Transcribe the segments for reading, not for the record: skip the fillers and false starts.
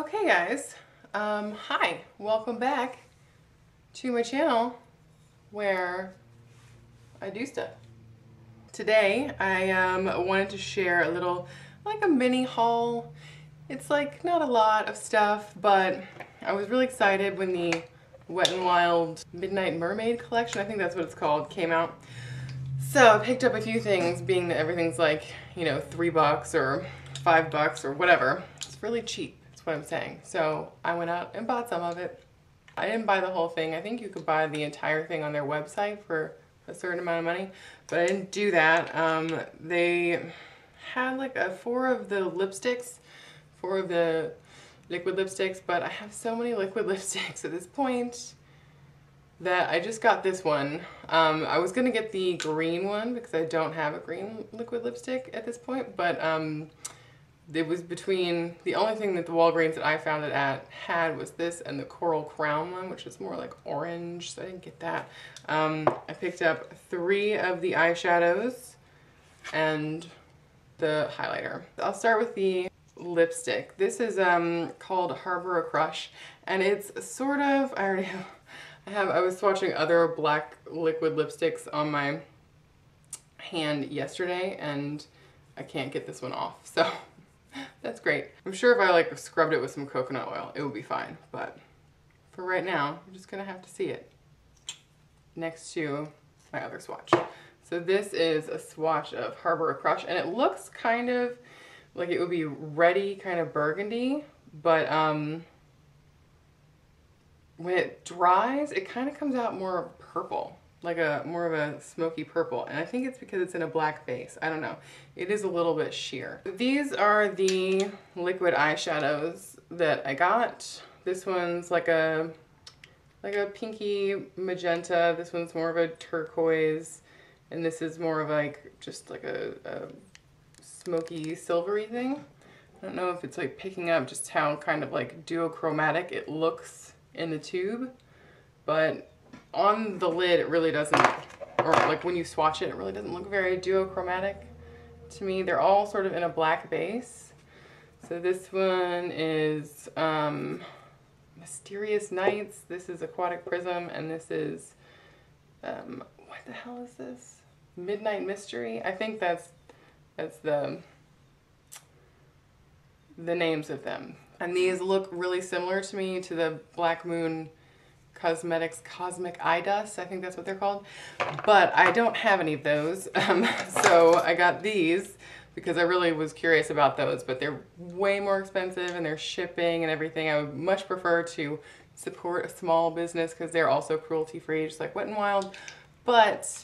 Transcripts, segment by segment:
Okay guys, hi, welcome back to my channel where I do stuff. Today I wanted to share a little, like a mini haul. It's like not a lot of stuff, but I was really excited when the Wet n Wild Midnight Mermaid collection, I think that's what it's called, came out. So I picked up a few things, being that everything's like, you know, $3 or $5 or whatever. It's really cheap. What I'm saying. So I went out and bought some of it. I didn't buy the whole thing. I think you could buy the entire thing on their website for a certain amount of money, but I didn't do that. They had like four of the lipsticks, four of the liquid lipsticks, but I have so many liquid lipsticks at this point that I just got this one. I was gonna get the green one because I don't have a green liquid lipstick at this point, but it was between, the only thing that the Walgreens that I found it at had was this and the Coral Crown one, which is more like orange, so I didn't get that. I picked up 3 of the eyeshadows and the highlighter. I'll start with the lipstick. This is called Harbor a Crush, and it's sort of, I was swatching other black liquid lipsticks on my hand yesterday, and I can't get this one off, so that's great. I'm sure if I like scrubbed it with some coconut oil, it would be fine. But for right now, I'm just gonna have to see it next to my other swatch. So this is a swatch of Harbor a Crush, and it looks kind of like it would be reddy, kind of burgundy, but when it dries, it kind of comes out more purple, like more of a smoky purple, and I think it's because it's in a black base. I don't know. It is a little bit sheer. These are the liquid eyeshadows that I got. This one's like a pinky magenta. This one's more of a turquoise, and this is more of like just like a smoky silvery thing. I don't know if it's like picking up just how kind of like duochromatic it looks in the tube, but on the lid, it really doesn't, or like when you swatch it, it really doesn't look very duochromatic to me. They're all sort of in a black base. So this one is Mysterious Nights. This is Aquatic Prism, and this is, what the hell is this? Midnight Mystery. I think that's the names of them. And these look really similar to me to the Black Moon Cosmetics Cosmic Eye Dust, I think that's what they're called, but I don't have any of those, so I got these because I really was curious about those, but they're way more expensive and they're shipping and everything. I would much prefer to support a small business because they're also cruelty-free, just like Wet n Wild, but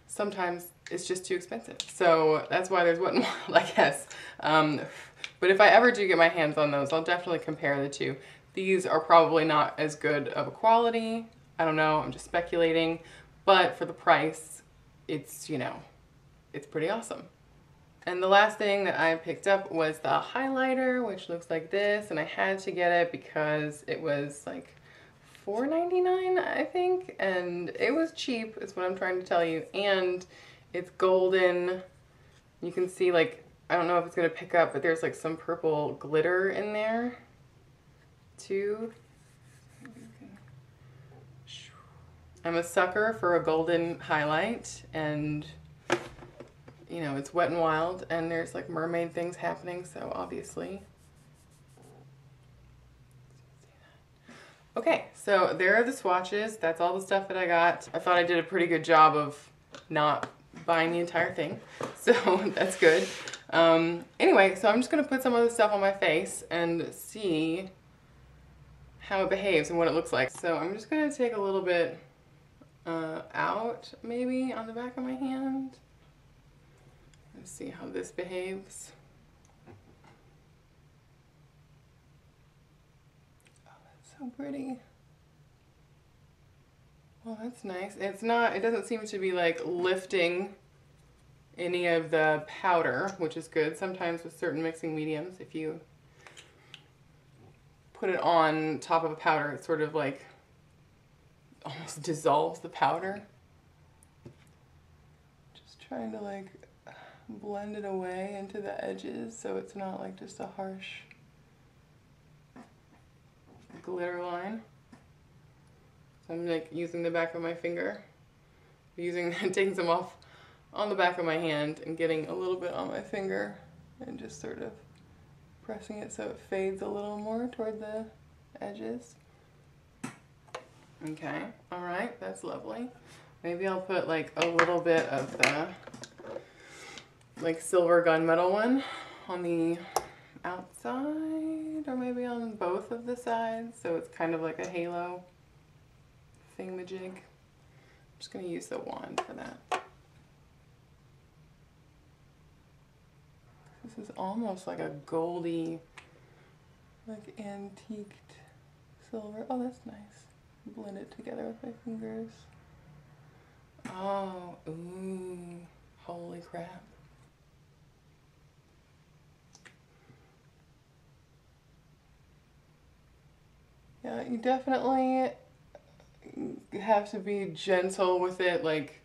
sometimes it's just too expensive, so that's why there's Wet n Wild, I guess. But if I ever do get my hands on those, I'll definitely compare the two. These are probably not as good of a quality. I don't know, I'm just speculating. But for the price, it's, you know, it's pretty awesome. And the last thing that I picked up was the highlighter, which looks like this. And I had to get it because it was like $4.99, I think. And it was cheap, is what I'm trying to tell you. And it's golden. You can see, like, I don't know if it's gonna pick up, but there's like some purple glitter in there too. I'm a sucker for a golden highlight, and you know, it's Wet n Wild and there's like mermaid things happening, so obviously. Okay, so there are the swatches. That's all the stuff that I got. I thought I did a pretty good job of not buying the entire thing, so that's good. Anyway, so I'm just gonna put some of the stuff on my face and see how it behaves and what it looks like. So I'm just gonna take a little bit out, maybe on the back of my hand. Let's see how this behaves. Oh, that's so pretty. Well, that's nice. It's not, it doesn't seem to be like lifting any of the powder, which is good. Sometimes with certain mixing mediums, if you put it on top of a powder, it sort of like almost dissolves the powder. Just trying to like blend it away into the edges so it's not like just a harsh glitter line. So I'm like using the back of my finger, taking some off on the back of my hand and getting a little bit on my finger and just sort of pressing it so it fades a little more toward the edges. Okay, all right, that's lovely. Maybe I'll put like a little bit of the like silver gunmetal one on the outside, or maybe on both of the sides, so it's kind of like a halo thingamajig. I'm just gonna use the wand for that. This is almost like a goldy, like antiqued silver. Oh, that's nice. Blend it together with my fingers. Oh, ooh, holy crap. Yeah, you definitely have to be gentle with it, like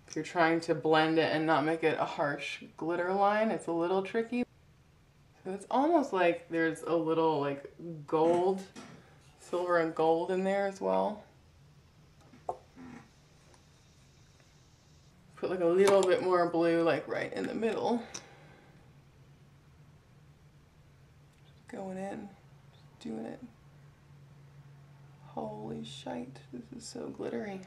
if you're trying to blend it and not make it a harsh glitter line, it's a little tricky. So it's almost like there's a little like gold, silver and gold in there as well. Put like a little bit more blue like right in the middle. Just going in, just doing it. Holy shite, this is so glittery.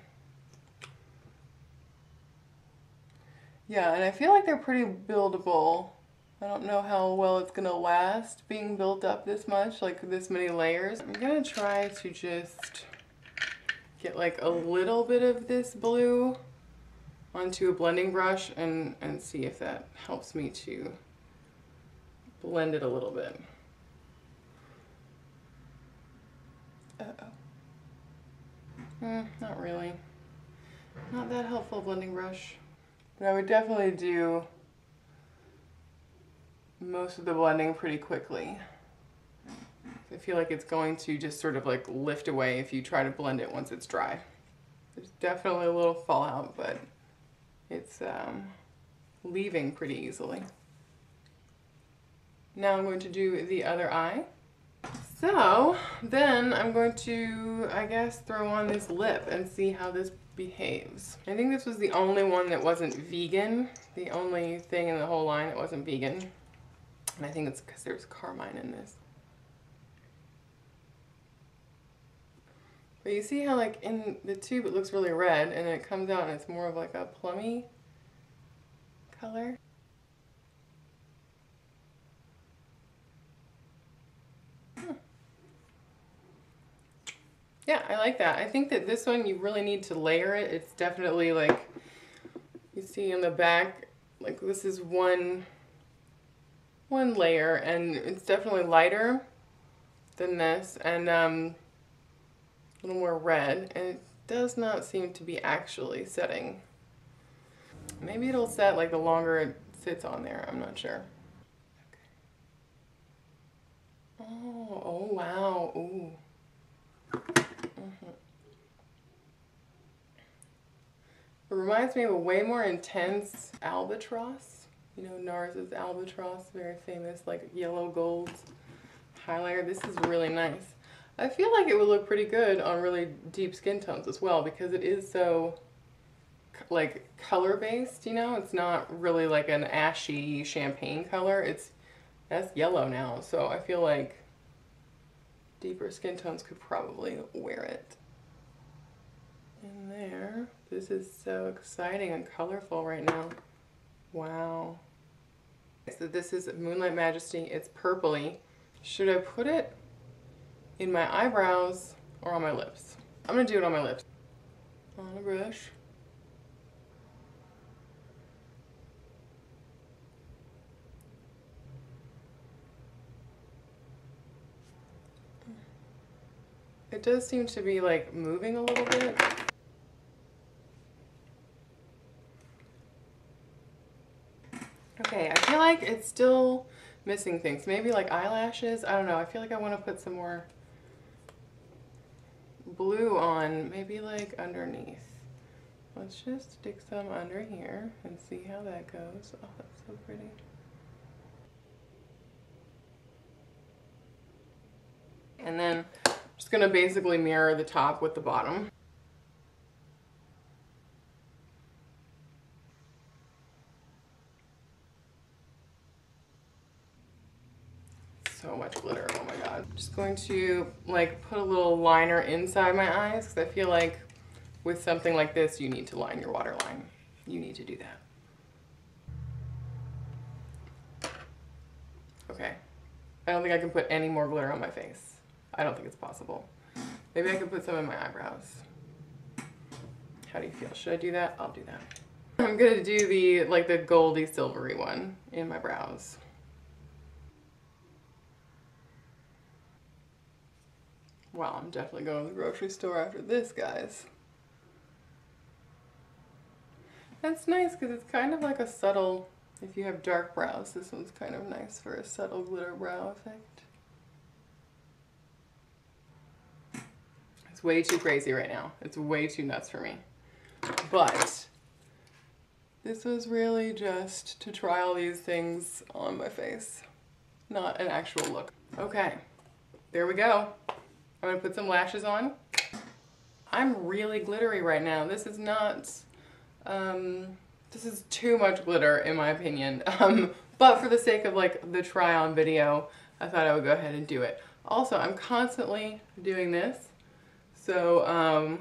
Yeah, and I feel like they're pretty buildable. I don't know how well it's gonna last being built up this much, like this many layers. I'm gonna try to just get like a little bit of this blue onto a blending brush and see if that helps me to blend it a little bit. Uh-oh. Not really. Not that helpful, blending brush. But I would definitely do most of the blending pretty quickly. I feel like it's going to just sort of like lift away if you try to blend it once it's dry. There's definitely a little fallout, but it's leaving pretty easily. Now I'm going to do the other eye. So then I'm going to, I guess, throw on this lip and see how this behaves. I think this was the only one that wasn't vegan, the only thing in the whole line that wasn't vegan. And I think it's because there's carmine in this. But you see how like in the tube it looks really red and then it comes out and it's more of like a plummy color. Yeah, I like that. I think that this one you really need to layer it. It's definitely like, you see in the back, like this is one layer and it's definitely lighter than this and a little more red, and it does not seem to be actually setting. Maybe it'll set like the longer it sits on there, I'm not sure. Okay. Oh wow, ooh. It reminds me of a way more intense albatross. You know, NARS's albatross, very famous, like yellow gold highlighter. This is really nice. I feel like it would look pretty good on really deep skin tones as well because it is so like color based, you know? It's not really like an ashy champagne color. That's yellow now, so I feel like deeper skin tones could probably wear it. In there. This is so exciting and colorful right now. Wow. So this is Moonlight Majesty. It's purpley. Should I put it in my eyebrows or on my lips? I'm gonna do it on my lips. On a brush. It does seem to be like moving a little bit. Okay, I feel like it's still missing things. Maybe like eyelashes. I don't know. I feel like I want to put some more blue on, maybe like underneath let's just stick some under here and see how that goes. Oh, that's so pretty. And then I'm just gonna basically mirror the top with the bottom. So much glitter, oh my god. I'm just going to like put a little liner inside my eyes because I feel like with something like this you need to line your waterline. You need to do that. Okay. I don't think I can put any more glitter on my face. I don't think it's possible. Maybe I could put some in my eyebrows. How do you feel? Should I do that? I'll do that. I'm gonna do the like the goldy silvery one in my brows. Wow, I'm definitely going to the grocery store after this, guys. That's nice because it's kind of like a subtle, if you have dark brows, this one's kind of nice for a subtle glitter brow effect. It's way too crazy right now. It's way too nuts for me. But this was really just to try all these things on my face, not an actual look. Okay, there we go. I'm gonna put some lashes on. I'm really glittery right now. This is not, this is too much glitter in my opinion. But for the sake of like the try on video, I thought I would go ahead and do it. Also, I'm constantly doing this. So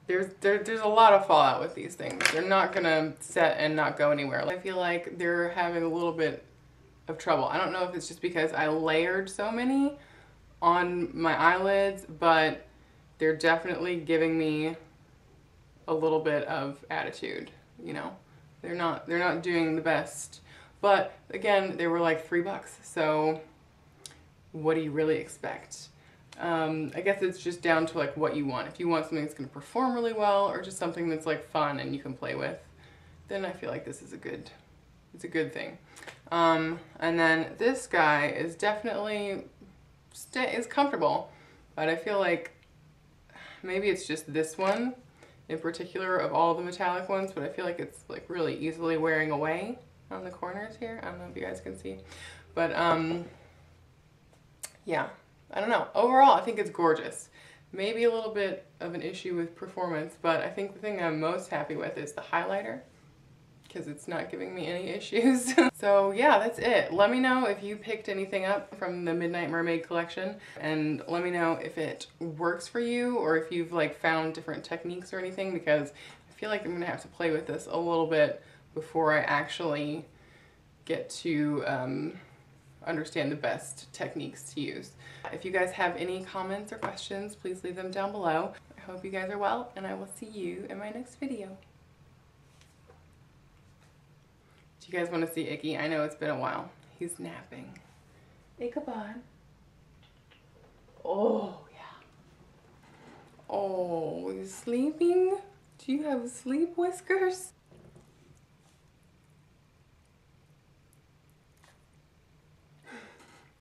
there's a lot of fallout with these things. They're not gonna set and not go anywhere. I feel like they're having a little bit of trouble. I don't know if it's just because I layered so many on my eyelids, but they're definitely giving me a little bit of attitude, you know? They're not doing the best. But again, they were like $3, so what do you really expect? I guess it's just down to like what you want. If you want something that's gonna perform really well or just something that's like fun and you can play with, then I feel like this is it's a good thing. And then this guy is definitely is comfortable, but I feel like maybe it's just this one in particular of all the metallic ones, but I feel like it's like really easily wearing away on the corners here. I don't know if you guys can see, but yeah, I don't know. Overall, I think it's gorgeous. Maybe a little bit of an issue with performance, but I think the thing I'm most happy with is the highlighter, because it's not giving me any issues. So yeah, that's it. Let me know if you picked anything up from the Midnight Mermaid collection, and let me know if it works for you or if you've like found different techniques or anything, because I feel like I'm gonna have to play with this a little bit before I actually get to understand the best techniques to use. If you guys have any comments or questions, please leave them down below. I hope you guys are well, and I will see you in my next video. Do you guys want to see Icky? I know it's been a while. He's napping. Ichabod. Oh, yeah. Oh, he's sleeping? Do you have sleep whiskers?